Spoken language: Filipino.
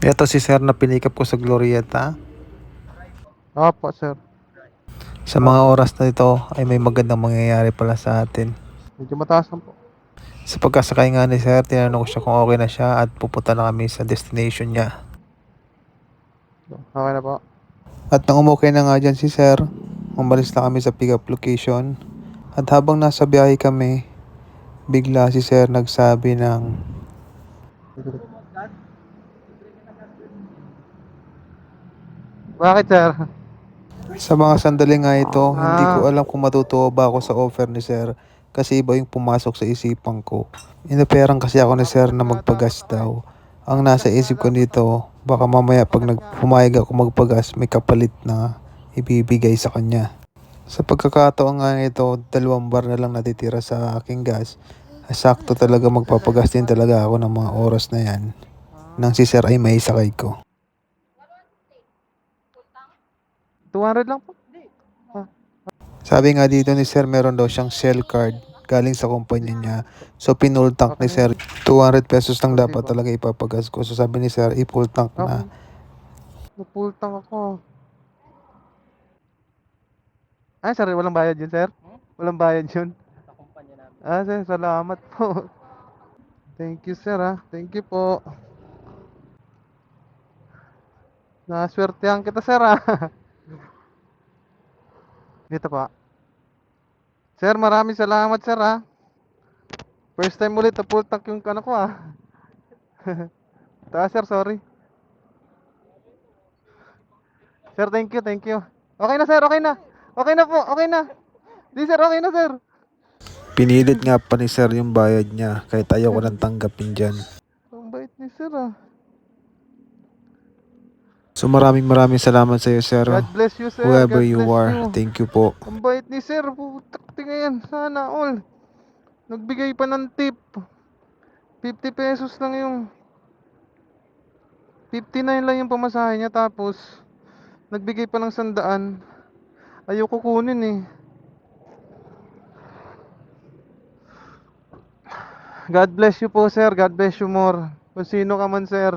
Ito si sir na pinikap ko sa Glorieta. Opo, sir. Sa mga Opo. oras na ito ay may magandang mangyayari pala sa atin. Medyo mataas lang po. Sa pagkasakay nga ni sir, tinanong ko siya kung okay na siya at pupunta na kami sa destination niya. Okay na po. At nang umukay na nga dyan si sir, umalis na kami sa pick-up location. At habang nasa biyahe kami, bigla si sir nagsabi ng Bakit, sir? sa mga sandali nga ito, hindi ko Ah, alam kung matutuwa ba ako sa offer ni sir kasi iba yung pumasok sa isipan ko. Inaperan kasi ako ni sir na magpagas daw. Ang nasa isip ko nito, baka mamaya pag pumayag ako magpagas, may kapalit na ibibigay sa kanya. Sa pagkakataon nga ito, 2 bar na lang natitira sa aking gas. Sakto talaga magpapagas din talaga ako ng mga oras na yan. Nang si sir ay may sakay ko. 200 lang po. Ah, Sabi nga dito ni sir meron daw siyang cell card galing sa kumpanya niya. So pinull tank okay ni na yun. sir, 200 pesos lang Konti dapat pa. talaga ipapagas ko. So sabi ni sir, i-full tank Okay. na. Full tank ako. Ay, sir, walang bayad yun, sir? Walang bayad yun. Ah, sir, salamat po. Thank you, sir, ah. Thank you po. Naswertehan kita, sir, ah. Dito pa. Sir, maraming salamat, sir, ah. First time ulit na full tank yung ano ko, ah. Sir, sorry. Sir, thank you, thank you. Okay na, sir, okay na. Okay na po, okay na. Di, sir, okay na, sir. Pinilit nga pa ni sir yung bayad niya kahit ayaw ko nang tanggapin dyan. Ang bait ni sir, ah. So maraming salamat sa iyo sir. God bless you, sir. Whoever God you bless are, you. thank you po. Ang bait ni sir. Putak, tingnan. Sana all. Nagbigay pa ng tip. 50 pesos lang yung 59 lang yung pamasahe niya, tapos nagbigay pa ng 100. Ayoko kunin eh. God bless you po, sir. God bless you more. Kung sino ka man, sir.